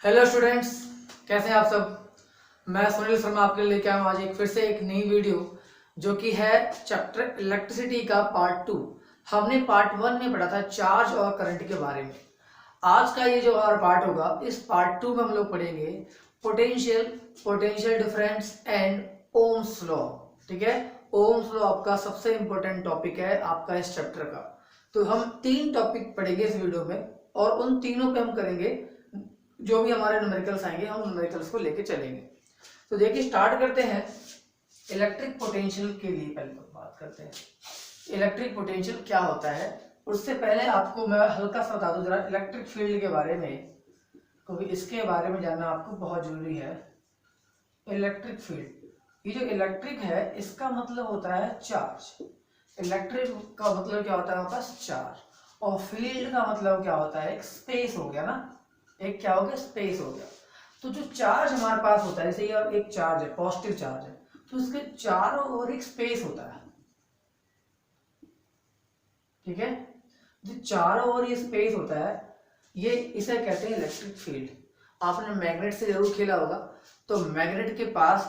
Hello students, कैसे हैं आप सब। मैं सुनील शर्मा आपके लिए लेके आया हूँ आज फिर से एक नई वीडियो जो कि है चैप्टर इलेक्ट्रिसिटी का पार्ट 2। हमने पार्ट 1 में पढ़ा था चार्ज और करंट के बारे में। आज का ये जो हमारा पार्ट होगा, इस पार्ट 2 में हम लोग पढ़ेंगे potential potential difference and Ohm's law. ठीक है, ओम्स लॉ आपका सबसे इंपॉर्टेंट टॉपिक है आपका इस चैप्टर का। तो हम 3 टॉपिक पढ़ेंगे इस वीडियो में और उन तीनों पे हम करेंगे जो भी हमारे न्यूमेरिकल्स आएंगे, हम न्यूमेरिकल्स को लेके चलेंगे। तो देखिए, स्टार्ट करते हैं इलेक्ट्रिक पोटेंशियल के लिए। पहले तो बात करते हैं इलेक्ट्रिक पोटेंशियल क्या होता है। उससे पहले आपको मैं हल्का सा बता दूं जरा इलेक्ट्रिक फील्ड के बारे में, क्योंकि इसके बारे में जानना आपको बहुत जरूरी है। इलेक्ट्रिक फील्ड, ये जो इलेक्ट्रिक है इसका मतलब होता है चार्ज। इलेक्ट्रिक का मतलब क्या होता है हमारे पास, चार्ज। और फील्ड का मतलब क्या होता है, एक स्पेस हो गया ना, एक क्या हो गया, स्पेस हो गया। तो जो चार्ज हमारे पास होता है, जैसे ये एक चार्ज है, पॉजिटिव चार्ज है, तो इसके चारों ओर एक स्पेस होता है। ठीक है, जो चारों ओर ये स्पेस होता है, ये इसे कहते हैं इलेक्ट्रिक फील्ड। आपने मैग्नेट से जरूर खेला होगा। तो मैग्नेट के पास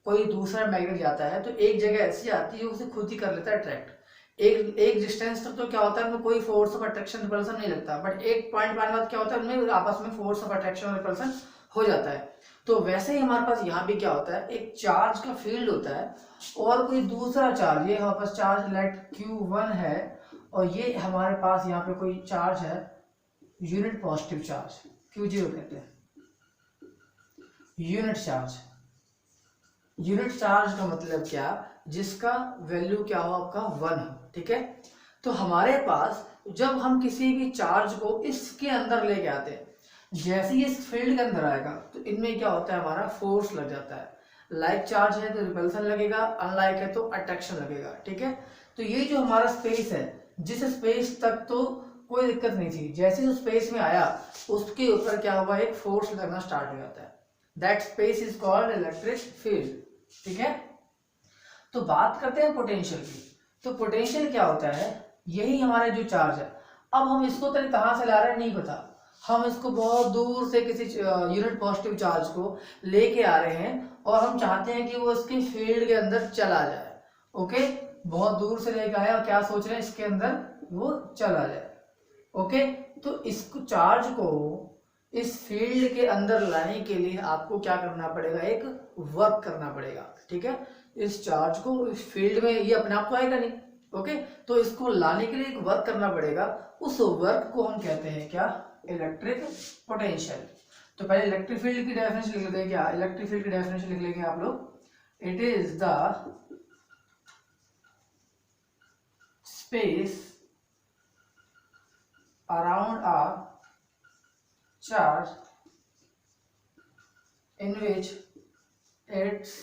कोई दूसरा मैग्नेट जाता है तो एक जगह ऐसी आती है उसे खुद ही कर लेता है अट्रैक्ट। एक एक डिस्टेंस तक तो क्या होता है, उनमें कोई फोर्स ऑफ अट्रैक्शन रिपल्सन नहीं लगता, बट एक पॉइंट पाने के बाद क्या होता है, उनमें आपस में फोर्स ऑफ अट्रैक्शन और रिपल्सन हो जाता है। तो वैसे ही हमारे पास यहाँ भी क्या होता है, एक चार्ज का फील्ड होता है और कोई दूसरा चार्ज, ये हमारे पास चार्ज लेट Q1 है और ये हमारे पास यहाँ पे कोई चार्ज है यूनिट पॉजिटिव चार्ज, Q0 कहते हैं। यूनिट चार्ज, यूनिट चार्ज का मतलब क्या, जिसका वैल्यू क्या हो आपका 1 हो। ठीक है, तो हमारे पास जब हम किसी भी चार्ज को इसके अंदर लेके आते हैं, जैसे ही इस फील्ड के अंदर आएगा तो इनमें क्या होता है, हमारा फोर्स लग जाता है। लाइक चार्ज है तो रिपल्सन लगेगा, अनलाइक है तो अट्रैक्शन लगेगा। ठीक है, तो ये जो हमारा स्पेस है, जिस स्पेस तक तो कोई दिक्कत नहीं थी, जैसे ही स्पेस में आया उसके ऊपर क्या हुआ, एक फोर्स लगना स्टार्ट हो जाता है। That space is called electric field. ठीक है, तो बात करते हैं पोटेंशियल की। तो पोटेंशियल क्या होता है, यही हमारा जो चार्ज है। अब हम इसको तो कहाँ से ला रहे हैं नहीं पता, हम इसको बहुत दूर से किसी यूनिट पॉजिटिव चार्ज को लेके आ रहे हैं और हम चाहते हैं कि वो इसके फील्ड के अंदर चला जाए। ओके, बहुत दूर से लेके आए और क्या सोच रहे हैं, इसके अंदर वो चला जाए। ओके, तो इसको चार्ज को इस फील्ड के अंदर लाने के लिए आपको क्या करना पड़ेगा, एक वर्क करना पड़ेगा। ठीक है, इस चार्ज को इस फील्ड में, ये अपने आप तो आएगा नहीं। ओके, तो इसको लाने के लिए एक वर्क करना पड़ेगा। उस वर्क को हम कहते हैं क्या, इलेक्ट्रिक पोटेंशियल। तो पहले इलेक्ट्रिक फील्ड की डेफिनेशन लिख लेते हैं। क्या इलेक्ट्रिक फील्ड की डेफिनेशन लिख लेंगे आप लोग, it is the space around a charge in which its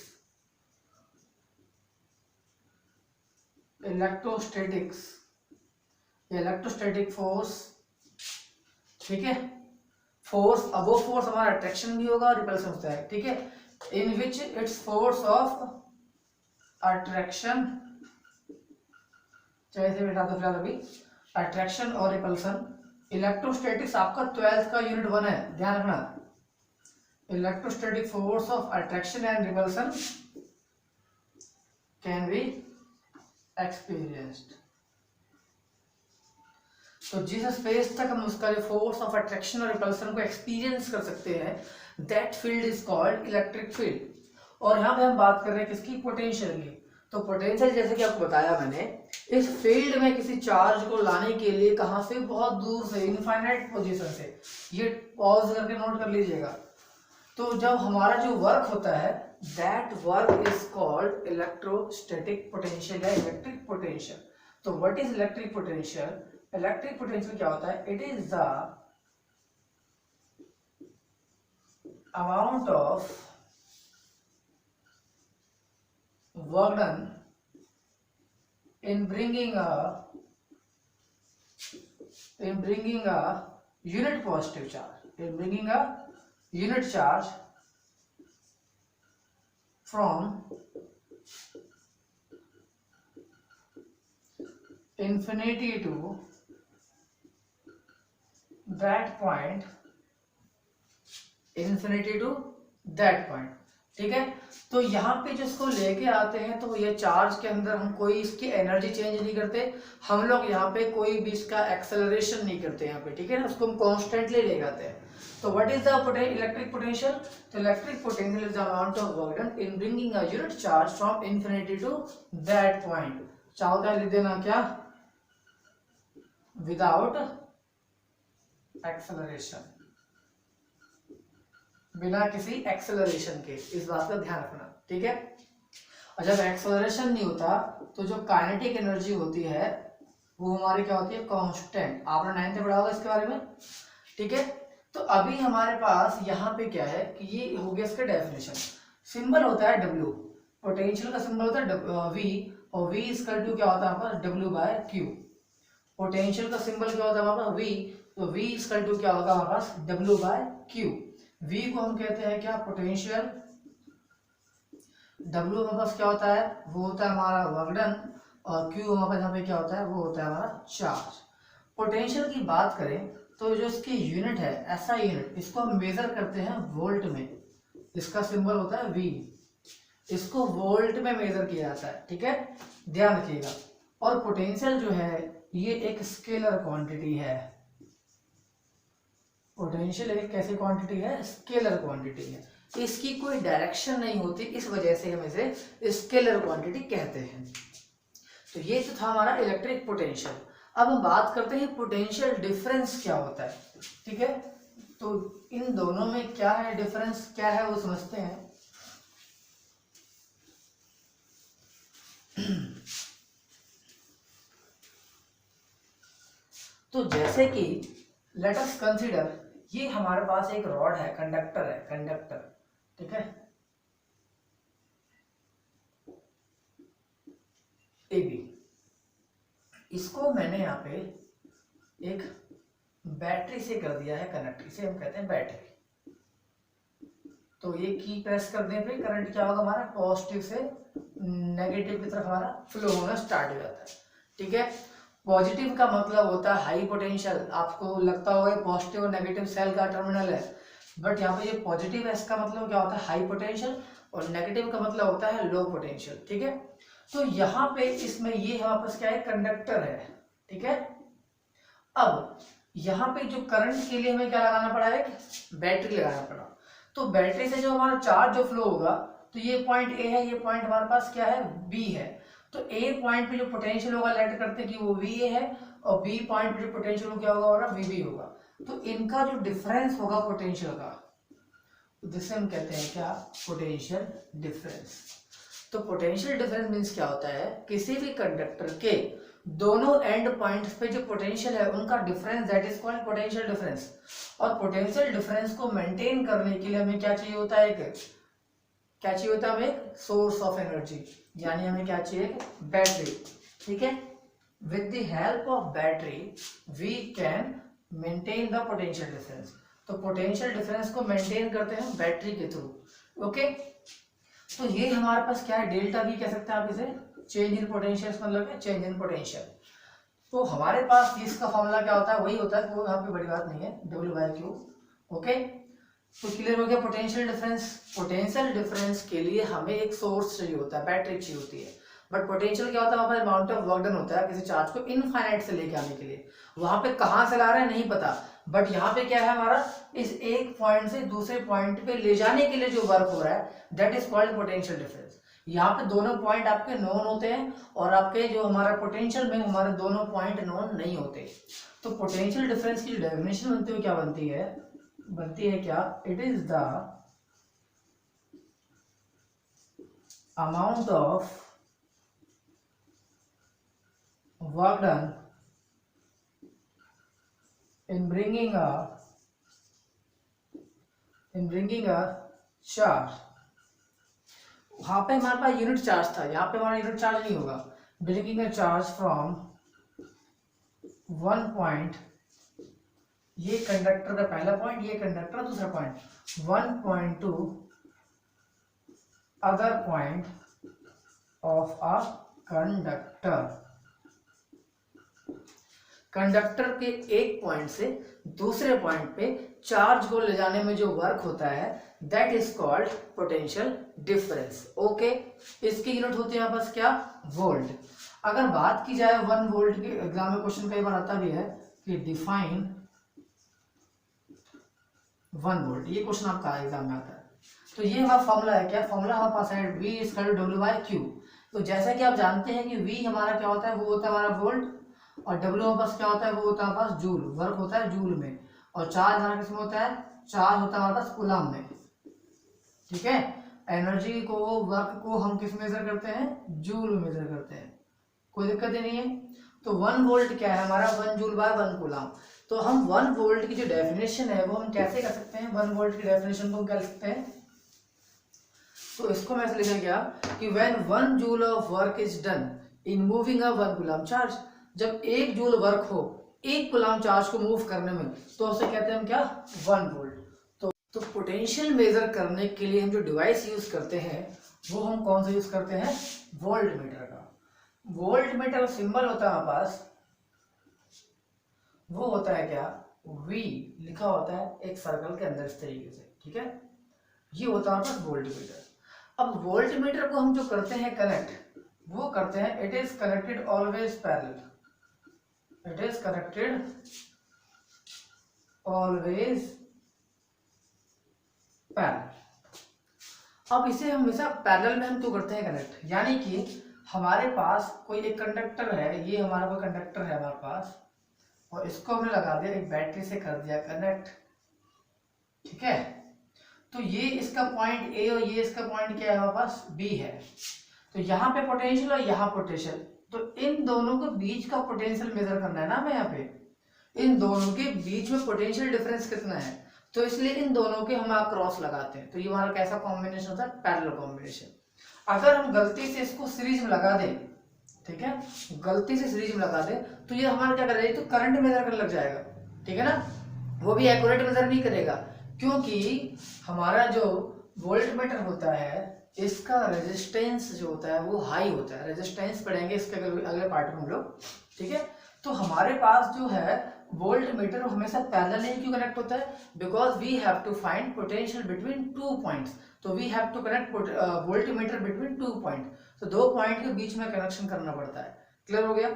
electrostatic force. ठीक है, फोर्स, अब वो फोर्स हमारा अट्रैक्शन भी होगा और रिपल्सन होता है। ठीक है, इन विच इट्स फोर्स ऑफ अट्रैक्शन, चाहे से बेटा तो फिलहाल अभी अट्रैक्शन और रिपल्सन। इलेक्ट्रोस्टैटिक्स आपका 12th का यूनिट 1 है, ध्यान रखना। Electrostatic force of attraction and repulsion can be experienced. तो जिस स्पेस तक हम उसका जो फोर्स ऑफ अट्रैक्शन और रिपल्सन को एक्सपीरियंस कर सकते हैं, that field is called electric field. और यहाँ पे हम बात कर रहे हैं किसकी, पोटेंशियल की। तो पोटेंशियल जैसे कि आपको बताया मैंने, इस फील्ड में किसी चार्ज को लाने के लिए कहां से, बहुत दूर से, इनफाइनाइट पोजीशन से। ये पॉज करके नोट कर लीजिएगा। तो जब हमारा जो वर्क होता है, that work is called electrostatic potential या इलेक्ट्रिक पोटेंशियल। तो what is electric potential, electric potential क्या होता है, it is the amount of work done in bringing a unit positive charge, in bringing a unit charge from infinity to that point infinity to that point, ठीक है। तो यहाँ पे जो इसको लेके आते हैं तो ये चार्ज के अंदर हम कोई इसकी एनर्जी चेंज नहीं करते, हम लोग यहाँ पे कोई भी इसका एक्सेलरेशन नहीं करते यहाँ पे, ठीक है ना, उसको हम कॉन्स्टेंटली ले जाते हैं। तो what is the electric potential? तो electric potential is the amount of work done in bringing a unit charge from infinity to that point. चाहो तो लिख देना क्या, विदाउट एक्सेलरेशन, बिना किसी एक्सेलरेशन के, इस बात का ध्यान रखना, ठीक है। और जब एक्सेलरेशन नहीं होता तो जो काइनेटिक एनर्जी होती है वो हमारी क्या होती है, कांस्टेंट। आपने 9th में पढ़ा होगा इसके बारे में, ठीक है। तो अभी हमारे पास यहाँ पे क्या है कि ये हो गया इसका डेफिनेशन। सिंबल होता है W, पोटेंशियल का सिंबल होता है V, और V इक्वल टू क्या होता है हमारे पास, W/Q। पोटेंशियल का सिंबल क्या होता है हमारे पास V, तो V इक्वल टू क्या होगा हमारे पास, W/Q। V को हम कहते हैं क्या, पोटेंशियल। W हमारे पास क्या होता है, वो होता है हमारा वर्क डन, और Q हमारे पास यहाँ पे क्या होता है, वो होता है हमारा चार्ज। पोटेंशियल की बात करें तो जो इसकी यूनिट है, ऐसा यूनिट, इसको हम मेजर करते हैं वोल्ट में, इसका सिंबल होता है V, इसको वोल्ट में मेजर किया जाता है, ठीक है, ध्यान रखिएगा। और पोटेंशियल जो है ये एक स्केलर क्वांटिटी है, पोटेंशियल एक कैसी क्वांटिटी है, स्केलर क्वांटिटी है, इसकी कोई डायरेक्शन नहीं होती, इस वजह से हम इसे स्केलर क्वांटिटी कहते हैं। तो ये तो था हमारा इलेक्ट्रिक पोटेंशियल। अब हम बात करते हैं पोटेंशियल डिफरेंस क्या होता है, ठीक है। तो इन दोनों में क्या है डिफरेंस, क्या है वो समझते हैं। तो जैसे कि लेट अस कंसीडर, ये हमारे पास एक रॉड है, कंडक्टर है, कंडक्टर, ठीक है, AB। इसको मैंने यहाँ पे एक बैटरी से कर दिया है कनेक्ट, इसे हम कहते हैं बैटरी। तो ये की प्रेस करने पे करंट क्या होगा हमारा, पॉजिटिव से नेगेटिव की तरफ हमारा फ्लो होना स्टार्ट हो जाता है, ठीक है। पॉजिटिव का मतलब होता है हाई पोटेंशियल, आपको लगता होगा पॉजिटिव और नेगेटिव सेल का टर्मिनल है, बट यहाँ पे ये पॉजिटिव है, इसका मतलब क्या होता है, हाई पोटेंशियल, और नेगेटिव का मतलब होता है लो पोटेंशियल, ठीक है। तो यहाँ पे इसमें ये हमारे पास क्या है, कंडक्टर है, ठीक है। अब यहाँ पे जो करंट के लिए हमें क्या लगाना पड़ा है, बैटरी लगाना पड़ा। तो बैटरी से जो हमारा चार्ज जो फ्लो होगा, तो ये पॉइंट A है, ये पॉइंट हमारे पास क्या है, B है। तो A पॉइंट पे जो पोटेंशियल होगा, लेट करते हैं कि वो VA है, और B पॉइंट पे जो पोटेंशियल क्या होगा हमारा, VB होगा। तो इनका जो डिफरेंस होगा पोटेंशियल का, जिसे हम कहते हैं क्या, पोटेंशियल डिफरेंस। तो पोटेंशियल डिफरेंस मीन्स क्या होता है, किसी भी कंडक्टर के दोनों एंड पॉइंट्स पे जो पोटेंशियल है उनका difference, that is called potential difference. और पोटेंशियल डिफरेंस को मेंटेन करने के लिए हमें क्या चाहिए होता है, क्या चाहिए होता है, हमें एक सोर्स ऑफ एनर्जी, यानी हमें क्या चाहिए, एक बैटरी, ठीक है। With the help of battery we can maintain the potential difference. तो पोटेंशियल डिफरेंस को मेंटेन करते हैं बैटरी के थ्रू, ओके। तो ये हमारे पास क्या है, डेल्टा भी कह सकते हैं आप इसे, चेंज इन पोटेंशियल, मतलब चेंज इन पोटेंशियल। तो हमारे पास इसका फॉर्मूला क्या होता है, वही होता है, वो यहाँ पे बड़ी बात नहीं है, W/Q, ओके। तो क्लियर हो गया पोटेंशियल डिफरेंस। पोटेंशियल डिफरेंस के लिए हमें एक सोर्स चाहिए होता है, बैटरी चाहिए होती है। बट पोटेंशियल क्या होता है, हमारे अमाउंट ऑफ वर्क डन होता है किसी चार्ज को इनफाइनाइट से लेके आने के लिए। वहां पे कहाँ से ला रहे हैं नहीं पता, बट यहाँ पे क्या है हमारा, इस एक पॉइंट से दूसरे पॉइंट पे ले जाने के लिए जो वर्क हो रहा है, that is called potential difference. यहाँ पे दोनों पॉइंट आपके नोन होते हैं, और आपके जो हमारा पोटेंशियल में हमारे दोनों पॉइंट नोन नहीं होते। तो पोटेंशियल डिफरेंस की डेफिनेशन बनती है क्या, बनती है क्या, it is the amount of work done in bringing a charge। वहां पे हमारे पास यूनिट चार्ज था, यहाँ पे हमारा यूनिट चार्ज नहीं होगा। Bringing a charge from one point, ये कंडक्टर का पहला पॉइंट, ये कंडक्टर दूसरा point, one point two other point of a conductor. Conductor के एक पॉइंट से दूसरे पॉइंट पे चार्ज को ले जाने में जो वर्क होता है that is called potential difference. Okay, इसकी यूनिट होती है यहाँ पास क्या, वोल्ट। अगर बात की जाए 1 वोल्ट के, एग्जाम में क्वेश्चन कई बार आता भी है कि डिफाइन 1 वोल्ट, ये क्वेश्चन आपका एग्जाम में आता है। तो ये हमारा फॉर्मूला है, क्या फॉर्मूला हमारे पास है, V is equal to W/Q। तो जैसा कि आप जानते हैं कि V हमारा क्या होता है, वो होता है हमारा वोल्ट, और W हमारे पास क्या होता है, वो होता है हमारे पास जूल, वर्क होता है जूल में, और चार्ज हमारा किसमें होता है, चार्ज होता है हमारे पास कूलम में। ठीक है, एनर्जी को, वर्क को हम किस मेजर करते हैं, जूल में मेजर करते हैं, कोई दिक्कत ही नहीं है। तो 1 वोल्ट क्या है हमारा, 1 जूल बाय 1 कूलम। तो हम 1 वोल्ट की जो डेफिनेशन है वो हम कैसे कर सकते हैं, 1 वोल्ट की डेफिनेशन को हम क्या लिख सकते हैं, तो इसको मैं ऐसे लिखा गया कि when 1 joule of work is done in moving a 1 coulomb charge, जब 1 जूल वर्क हो 1 कूलम चार्ज को मूव करने में, तो उसे कहते हैं हम क्या, 1 वोल्ट। तो पोटेंशियल मेजर करने के लिए हम जो डिवाइस यूज करते हैं वो हम कौन सा यूज करते हैं, वोल्ट मीटर का। वोल्ट मीटर का सिंबल होता है हमारे पास, वो होता है क्या, V लिखा होता है एक सर्कल के अंदर इस तरीके से। ठीक है, ये होता है हमारे पास वोल्ट मीटर। अब वोल्ट मीटर को हम जो करते हैं कनेक्ट, वो करते हैं, it is connected always parallel, it is connected always parallel. अब इसे हम हमेशा पैरेलल में हम क्यों करते हैं कनेक्ट, यानी कि हमारे पास कोई एक कंडक्टर है, ये हमारा कोई कंडक्टर है हमारे पास, और इसको हमने लगा दिया एक बैटरी से कर दिया कनेक्ट। ठीक है, तो ये इसका पॉइंट ए और ये इसका पॉइंट क्या है हमारे पास, बी है। तो यहाँ पे पोटेंशियल और यहाँ पोटेंशियल, तो इन दोनों के बीच का पोटेंशियल मेजर करना है ना हमें, यहाँ पे इन दोनों के बीच में पोटेंशियल डिफरेंस कितना है, तो इसलिए इन दोनों के हम क्रॉस लगाते हैं। तो ये हमारा कैसा कॉम्बिनेशन होता है, पैरेलल कॉम्बिनेशन। अगर हम गलती से इसको सीरीज में लगा दें, ठीक है, गलती से सीरीज में लगा दें, तो ये हमारा क्या करेगा, तो करंट मेजर करने लग जाएगा। ठीक है ना, वो भी एक्यूरेट मेजर नहीं करेगा, क्योंकि हमारा जो वोल्ट मीटर होता है इसका रेजिस्टेंस जो होता है वो हाई होता है। रेजिस्टेंस पढ़ेंगे इसके अगले पार्ट में हम लोग। ठीक है, तो हमारे पास जो है वोल्ट मीटर हमेशा पैरेलल ही क्यों कनेक्ट होता है, because we have to find potential between 2 points. तो we have to connect voltmeter between 2 point, तो 2 पॉइंट के बीच में कनेक्शन करना पड़ता है। क्लियर हो गया।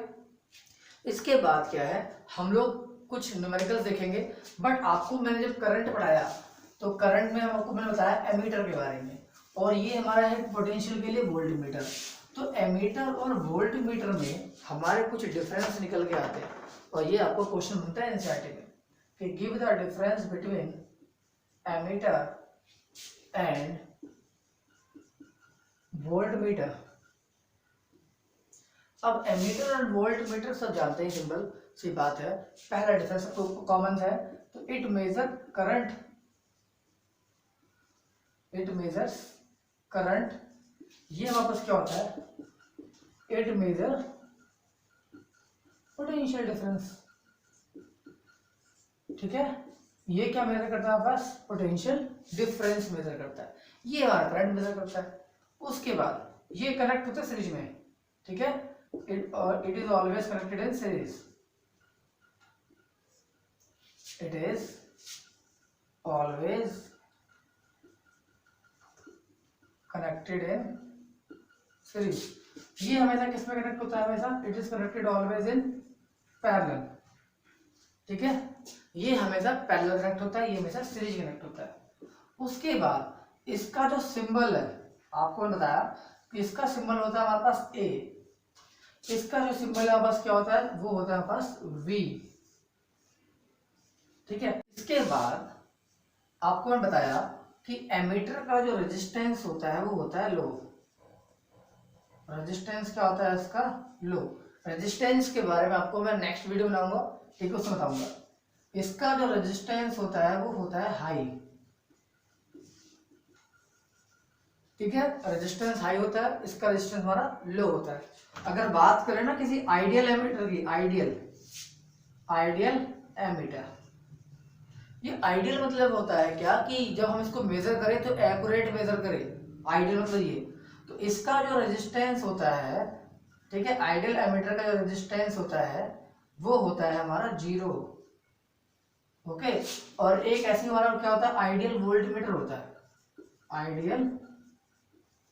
इसके बाद क्या है, हम लोग कुछ न्यूमेरिकल्स देखेंगे, बट आपको मैंने जब करंट पढ़ाया तो करंट में आपको मैंने बताया एमीटर के बारे में, और ये हमारा है पोटेंशियल के लिए वोल्ट मीटर। तो एमीटर और वोल्ट मीटर में हमारे कुछ डिफरेंस निकल के आते हैं, और ये आपको क्वेश्चन बनता है एनसीईआरटी में कि give the difference between ammeter and voltmeter. अब एमीटर और वोल्ट मीटर सब जानते हैं, सिंबल सी बात है। पहला डिफरेंस तो कॉमन है, तो it measure current, it measures current. ये हमारे पास क्या होता है, इट मेजर पोटेंशियल डिफरेंस। ठीक है, ये क्या मेजर करता है हमारे पास, पोटेंशियल डिफरेंस मेजर करता है, ये हमारा करंट मेजर करता है। उसके बाद ये कनेक्ट होता है सीरीज में। ठीक है, it is always connected in series, it is always connected in series. ये हमेशा किस में कनेक्ट होता है, हमेशा it is connected always in parallel. ठीक है, ये हमेशा पैरेलल कनेक्ट होता है, ये हमेशा सीरीज कनेक्ट होता है। उसके बाद इसका जो सिंबल है, आपको मैंने बताया कि इसका सिंबल होता है हमारे पास ए, इसका जो सिंबल है हमारे पास क्या होता है, वो होता है हमारे पास वी। ठीक है, इसके बाद आपको मैंने बताया कि एमीटर का जो रेजिस्टेंस होता है वो होता है लो। रेजिस्टेंस क्या होता है इसका, लो। रेजिस्टेंस के बारे में आपको मैं नेक्स्ट वीडियो बनाऊंगा, ठीक है, उसमें बताऊंगा। इसका जो रेजिस्टेंस होता है वो होता है हाई। ठीक है, रेजिस्टेंस हाई होता है, इसका रेजिस्टेंस हमारा लो होता है। अगर बात करें ना किसी आइडियल एमीटर की, आइडियल एमीटर, ये आइडियल मतलब होता है क्या कि जब हम इसको मेजर करें तो एक्यूरेट मेजर करें, आइडियल मतलब ये। तो इसका जो रेजिस्टेंस होता है, ठीक है, आइडियल एमीटर का जो रेजिस्टेंस होता है वो होता है हमारा 0। ओके, और एक ऐसी हमारा क्या होता है, आइडियल वोल्ट मीटर होता है, आइडियल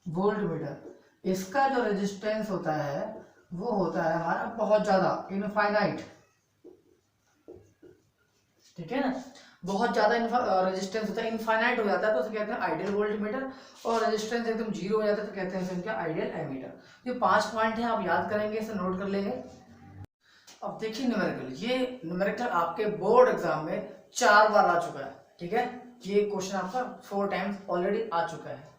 वोल्ट मीटर। इसका जो रेजिस्टेंस होता है वो होता है हमारा बहुत ज्यादा, इनफाइनाइट, ठीक है ना, बहुत ज्यादा रेजिस्टेंस होता है, इनफाइनाइट हो जाता है तो उसे कहते हैं आइडियल वोल्ट मीटर, और रेजिस्टेंस एकदम 0 हो जाता है तो कहते हैं इनका आइडियल एमीटर। ये 5 पॉइंट हैं, आप याद करेंगे, इसे नोट कर लेंगे। अब देखिए न्यूमेरिकल, ये न्यूमेरिकल आपके बोर्ड एग्जाम में 4 बार आ चुका है, ठीक है, ये क्वेश्चन आपका 4 टाइम्स ऑलरेडी आ चुका है।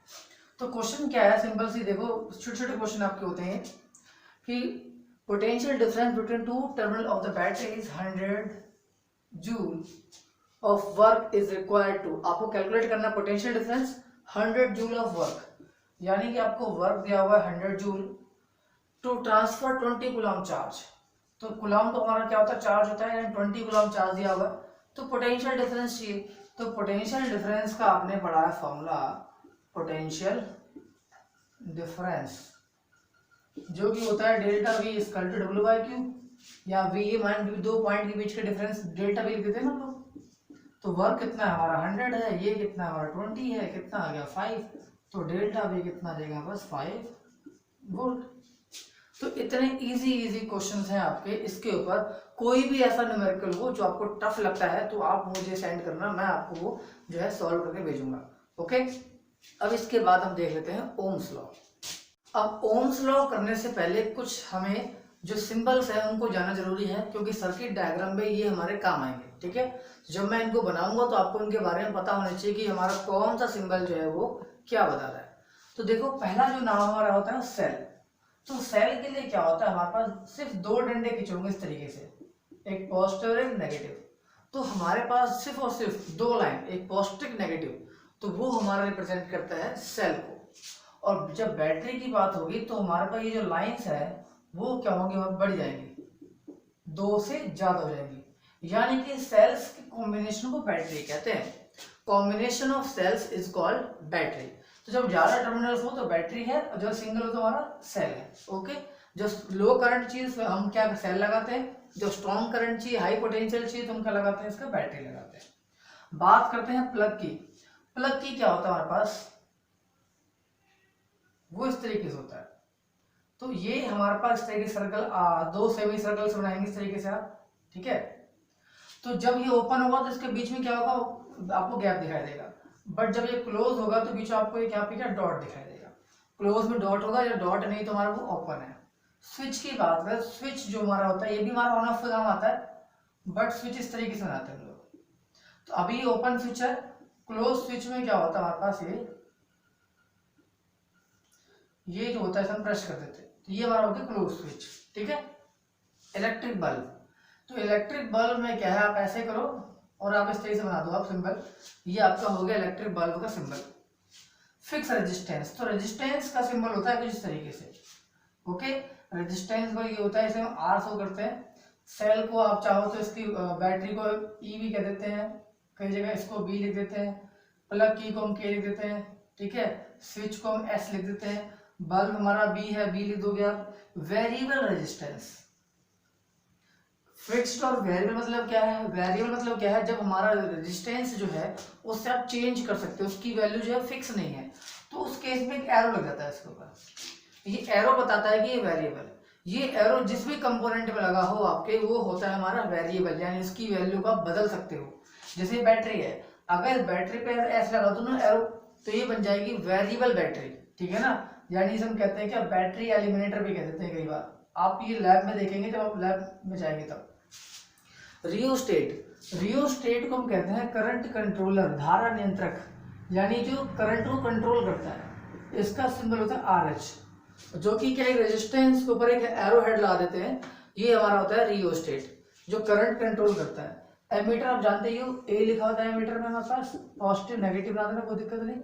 तो क्वेश्चन क्या है, सिंपल सी देखो, छोटे छोटे क्वेश्चन आपके होते हैं कि potential difference between two terminal of the battery is 100 joule of work is required to, आपको कैलकुलेट करना potential difference 100 joule of work, यानी कि आपको वर्क दिया हुआ है 100 joule to transfer 20 coulomb charge. तो कूलम तो हमारा क्या होता है, चार्ज होता है, 20 कूलम चार्ज दिया हुआ है, तो पोटेंशियल डिफरेंस चाहिए। तो पोटेंशियल डिफरेंस का आपने पढ़ा है फॉर्मूला, पोटेंशियल डिफरेंस जो कि होता है delta V equal to W by Q, या V ये मान दो पॉइंट के बीच का डिफरेंस डेल्टा V लिख देते हैं ना लोग। तो वर्क कितना है हमारा 100 है, ये कितना है हमारा 20 है, कितना आ गया 5, तो डेल्टा V कितना आ जाएगा बस 5 वोल्ट। तो इतने इजी क्वेश्चंस हैं आपके, इसके ऊपर कोई भी ऐसा न्यूमेरिकल हो जो आपको टफ लगता है तो आप मुझे सेंड करना, मैं आपको वो जो है सॉल्व करके भेजूंगा। ओके, अब इसके बाद हम देख लेते हैं ओम्स लॉ। अब ओम्स लॉ करने से पहले कुछ हमें जो सिंबल्स हैं उनको जानना जरूरी है, क्योंकि सर्किट डायग्राम में ये हमारे काम आएंगे, ठीक है। जब मैं इनको बनाऊंगा तो आपको इनके बारे में पता होना चाहिए कि हमारा कौन सा सिंबल जो है वो क्या बता रहा है। तो देखो, पहला जो नाम हमारा होता है सेल। तो सेल के लिए क्या होता है, हमारे पास सिर्फ 2 डंडे खिंचोगे इस तरीके से, एक पॉजिटिव और एक नेगेटिव। तो हमारे पास सिर्फ और सिर्फ 2 लाइन, एक पॉजिटिव एक नेगेटिव, तो वो हमारा रिप्रेजेंट करता है सेल को। और जब बैटरी की बात होगी तो हमारे पास ये जो लाइंस है वो क्या होंगी, वहां बढ़ जाएंगी, 2 से ज्यादा हो जाएंगी, यानी कि सेल्स के कॉम्बिनेशन को बैटरी कहते हैं। Combination of cells is called battery. तो जब ज्यादा टर्मिनल्स हो तो बैटरी है, और जब सिंगल हो तो हमारा सेल है। ओके, जो लो करंट चाहिए हम क्या सेल लगाते हैं, जो स्ट्रॉन्ग करंट चाहिए, हाई पोटेंशियल चाहिए तो हम क्या लगाते हैं, इसका बैटरी लगाते हैं। बात करते हैं प्लग की। प्लग की क्या होता है हमारे पास, वो इस तरीके से होता है। तो ये हमारे पास इस तरीके सर्कल 2 सेमी सर्कल्स बनाएंगे इस तरीके से आप, ठीक है। तो जब ये ओपन होगा तो इसके बीच में क्या होगा, आपको गैप दिखाई देगा, बट जब ये क्लोज होगा तो बीच में आपको एक यहाँ पे क्या डॉट दिखाई देगा। क्लोज में डॉट होगा, या डॉट नहीं तो हमारा वो ओपन है। स्विच की बात करें, स्विच जो हमारा होता है ये भी हमारा ऑन ऑफ का काम आता है, बट स्विच इस तरीके से बनाते हैं हम लोग। तो अभी ये ओपन स्विच है, क्लोज स्विच में क्या होता है हमारे पास, ये जो होता है हम प्रेस कर देते हैं, तो ये हमारा हो गया क्लोज स्विच, ठीक है। इलेक्ट्रिक बल्ब, तो इलेक्ट्रिक बल्ब में क्या है, आप ऐसे करो और आप इस तरीके से बना दो आप सिंबल, ये आपका हो गया इलेक्ट्रिक बल्ब का सिंबल। फिक्स रेजिस्टेंस, तो रेजिस्टेंस का सिंबल होता है कुछ इस तरीके से। ओके, रेजिस्टेंस को ये होता है, इसे हम आर शो करते हैं। सेल को आप चाहो तो इसकी बैटरी को ई भी कह देते हैं, कई जगह इसको बी लिख देते हैं, प्लग की को हम के लिख देते हैं, ठीक है। स्विच को हम एस लिख देते हैं, बल्ब हमारा बी है, बी लिख दोगे आप। वेरिएबल रेजिस्टेंस, फिक्स्ड और वेरिएबल मतलब क्या है, वेरिएबल मतलब क्या है, जब हमारा रेजिस्टेंस जो है उससे आप चेंज कर सकते हो, उसकी वैल्यू जो है फिक्स नहीं है, तो उस केस में एक एरो लग जाता है इसके ऊपर। ये एरो बताता है कि ये वेरिएबल, ये एरो जिस भी कंपोनेंट में लगा हो आपके वो होता है हमारा वेरिएबल, यानी इसकी वैल्यू को आप बदल सकते हो। जैसे बैटरी है, अगर बैटरी पे ऐसे लगा दो ना एरो, तो ये बन जाएगी वेरिएबल बैटरी, ठीक है ना। यानी इसे हम कहते हैं क्या, बैटरी एलिमिनेटर भी कह देते हैं कई बार, आप ये लैब में देखेंगे जब आप लैब में जाएंगे तब। रियोस्टेट, रियोस्टेट को हम कहते हैं करंट कंट्रोलर, धारा नियंत्रक, यानी जो करंट को कंट्रोल करता है। इसका सिंबल होता है आर एच, जो कि क्या है, रेजिस्टेंस के ऊपर एक एरो हेड लगा देते हैं, ये हमारा होता है रियोस्टेट, जो करंट कंट्रोल करता है। एमीटर आप जानते ही हो, ए लिखा होता है एमीटर में हमारे पास, पॉजिटिव नेगेटिव बना देना, कोई दिक्कत नहीं,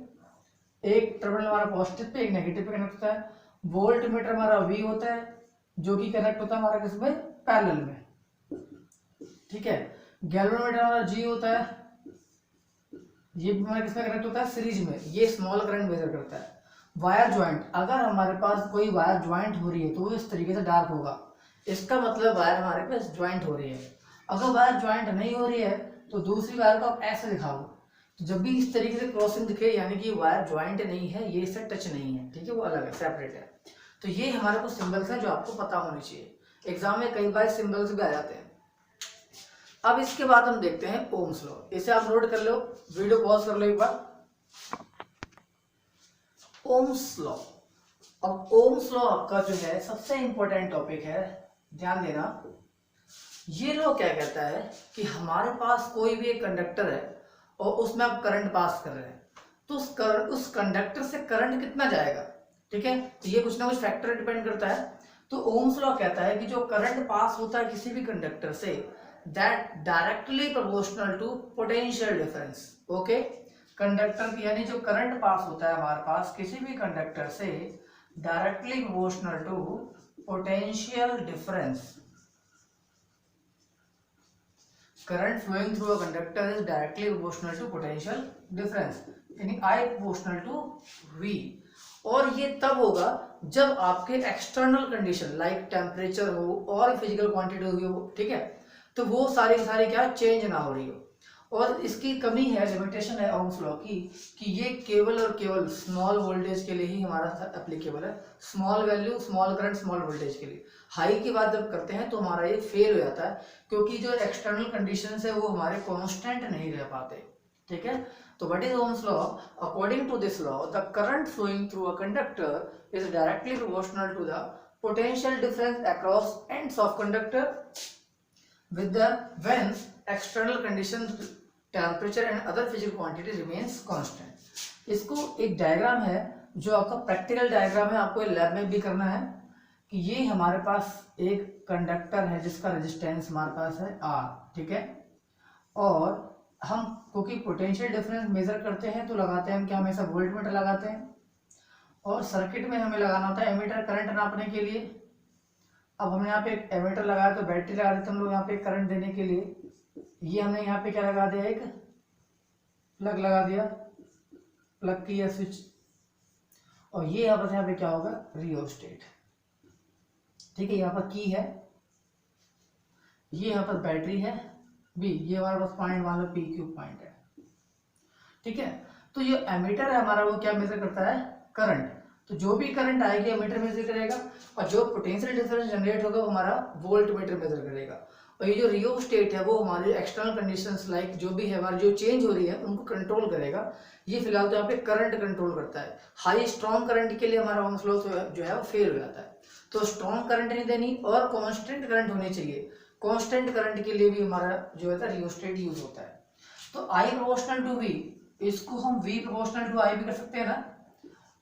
एक टर्मिनल हमारा पॉजिटिव पे एक नेगेटिव पे कनेक्ट होता है। वोल्ट मीटर हमारा वी होता है, जो कि कनेक्ट होता है हमारा किसमें, पैरेलल में, ठीक है। गैल्वेनोमीटर हमारा जी होता है, ये भी हमारा किसमें कनेक्ट होता है, सीरीज में, ये स्मॉल करंट मेजर करता है। वायर ज्वाइंट, अगर हमारे पास कोई वायर ज्वाइंट हो रही है तो वो इस तरीके से डार्क होगा, इसका मतलब वायर हमारे पास ज्वाइंट हो रही है। अगर वायर ज्वाइंट नहीं हो रही है तो दूसरी वायर को आप ऐसे दिखाओ, तो जब भी इस तरीके से क्रॉसिंग दिखे यानी कि वायर ज्वाइंट नहीं है, ये इससे टच नहीं है, ठीक है, वो अलग है, सेपरेट है। तो ये हमारे पास सिंबल्स हैं जो आपको पता होने चाहिए, एग्जाम में कई बार सिंबल्स भी आ जाते हैं। अब इसके बाद हम देखते हैं ओम्स लॉ, इसे आप नोट कर लो, वीडियो पॉज कर लो एक बार। ओम्स लॉ, अब ओम्स लॉ आपका जो है सबसे इंपॉर्टेंट टॉपिक है, ध्यान देना। ये लॉ क्या कहता है कि हमारे पास कोई भी एक कंडक्टर है और उसमें आप करंट पास कर रहे हैं, तो उस कंडक्टर से करंट कितना जाएगा, ठीक है, तो ये कुछ ना कुछ फैक्टर डिपेंड करता है। तो ओम्स लॉ कहता है कि जो करंट पास होता है किसी भी कंडक्टर से, that directly proportional to potential difference. Okay, conductor की यानी जो करंट पास होता है हमारे पास किसी भी कंडक्टर से, directly proportional to potential difference. Current flowing through a conductor is directly proportional to potential difference, यानी I प्रोपोर्शनल टू V। और ये तब होगा जब आपके एक्सटर्नल कंडीशन लाइक टेम्परेचर हो और फिजिकल क्वांटिटी हो, ठीक है, तो वो सारी क्या चेंज ना हो रही हो। और इसकी कमी है, लिमिटेशन है ओम्स लॉ की, कि ये केवल और केवल स्मॉल वोल्टेज के लिए ही हमारा एप्लीकेबल है, small value, small current, small voltage के लिए। हाई की बात जब करते हैं तो हमारा ये फेल हो जाता है, क्योंकि जो एक्सटर्नल कंडीशंस है वो हमारे कांस्टेंट नहीं रह पाते, ठीक है। तो what is Ohm's law? According to this law, the current flowing through a conductor is directly proportional to the potential difference across ends of conductor with the when external conditions, temperature and other physical quantity remains constant। इसको एक diagram है जो आपका practical diagram है, आपको lab में भी करना है, कि ये हमारे पास एक कंडक्टर है जिसका रेजिस्टेंस हमारे पास है R, ठीक है, और हम क्योंकि पोटेंशियल डिफरेंस मेजर करते हैं तो लगाते हैं हम क्या, हमेशा वोल्ट मीटर लगाते हैं, और सर्किट में हमें लगाना होता है एमीटर करंट नापने के लिए। अब हमने यहाँ पे एक एमीटर लगाया तो बैटरी लगा देते हम लोग यहाँ पे करंट देने के लिए। ये हमने यहाँ पे क्या लगा दिया, एक प्लग लगा दिया, प्लग की है स्विच, और ये यहाँ पे क्या होगा, रियोस्टेट, ठीक है, यहाँ पर की है, ये यहाँ पर बैटरी है बी, ये हमारे पास पॉइंट मान लो पी क्यू पॉइंट है, ठीक है। तो ये एमीटर है हमारा, वो क्या मेजर करता है, करंट। तो जो भी करंट आएगी एमीटर मेजर करेगा, और जो पोटेंशियल डिफरेंस जनरेट होगा वो हमारा वोल्ट मीटर मेजर करेगा। और ये जो रियोस्टेट है वो हमारे एक्सटर्नल कंडीशंस लाइक जो भी है हमारी जो चेंज हो रही है उनको कंट्रोल करेगा। ये फिलहाल तो यहाँ पे करंट कंट्रोल करता है। हाई स्ट्रॉन्ग करंट के लिए हमारा ओम्स लॉ जो है वो फेल हो जाता है। तो स्ट्रॉन्ग करंट नहीं देनी और कांस्टेंट करंट होनी चाहिए। कांस्टेंट करंट के लिए भी हमारा जो है रियोस्टेट यूज होता है। तो I प्रोपोर्शनल टू V, इसको हम V प्रोपोर्शनल टू I भी कर सकते हैं ना।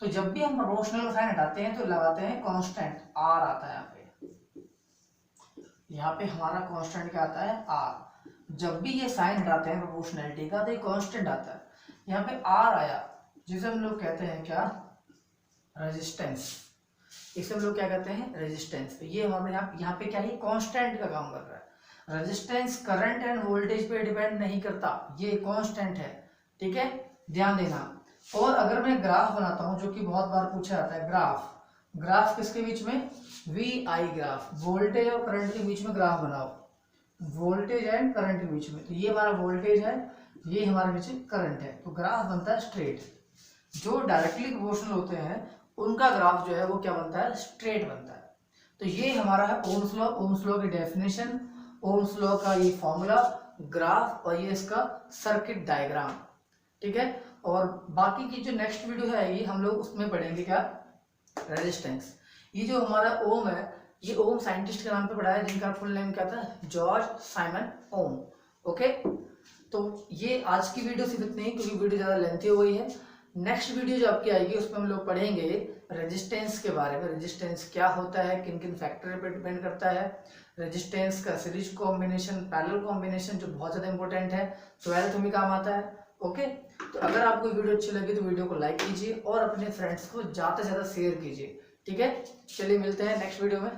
तो जब भी हम प्रोपोर्शनल का साइन हटाते हैं तो लगाते हैं कांस्टेंट R आता है यहाँ पे हमारा कांस्टेंट क्या आता है, R। जब भी ये साइन हटाते हैं प्रोपोर्शनलिटी का तो ये कांस्टेंट आता है, यहाँ पे R आया जिसे हम लोग कहते हैं क्या, रेजिस्टेंस। इसे हम लोग क्या कहते हैं, रेजिस्टेंस। तो ये हमारे यहाँ पे क्या है, कांस्टेंट का काम कर रहा है। रेजिस्टेंस करंट एंड वोल्टेज पे डिपेंड नहीं करता, ये कांस्टेंट है, ठीक है, ध्यान देना। और अगर मैं ग्राफ बनाता हूं जो कि बहुत बार पूछा जाता है, ग्राफ किसके बीच में, वी आई ग्राफ, वोल्टेज और करंट के बीच में ग्राफ बनाओ, वोल्टेज एंड करंट के बीच में। तो ये हमारा वोल्टेज है, ये हमारे बीच करंट है, तो ग्राफ बनता है स्ट्रेट। जो डायरेक्टली प्रोपोर्शनल होते हैं उनका ग्राफ जो है वो क्या बनता है, स्ट्रेट बनता है। तो ये हमारा है ओम्स लॉ, ओम्स लॉ की डेफिनेशन, ओम्स लॉ का ये फॉर्मूला, ग्राफ, और ये इसका सर्किट डायग्राम, ठीक है। और बाकी की जो नेक्स्ट वीडियो है ये हम लोग उसमें पढ़ेंगे क्या, रेजिस्टेंस। ये जो हमारा ओम है, ये ओम साइंटिस्ट के नाम पे पढ़ा है जिनका फुल नेम क्या था, जॉर्ज साइमन ओम। ओके, तो ये आज की वीडियो सिर्फ इतनी ही क्योंकि वीडियो ज़्यादा लेंथी हो गई है। नेक्स्ट वीडियो जो आपकी आएगी उसमें हम लोग पढ़ेंगे रेजिस्टेंस के बारे में, रेजिस्टेंस क्या होता है, किन किन फैक्टर पे डिपेंड करता है, रेजिस्टेंस का सीरीज कॉम्बिनेशन, पैरेलल कॉम्बिनेशन जो बहुत ज़्यादा इंपॉर्टेंट है, 12th में काम आता है। ओके, तो अगर आपको वीडियो अच्छी लगी तो वीडियो को लाइक कीजिए और अपने फ्रेंड्स को ज़्यादा से ज़्यादा शेयर कीजिए, ठीक है। चलिए मिलते हैं नेक्स्ट वीडियो में।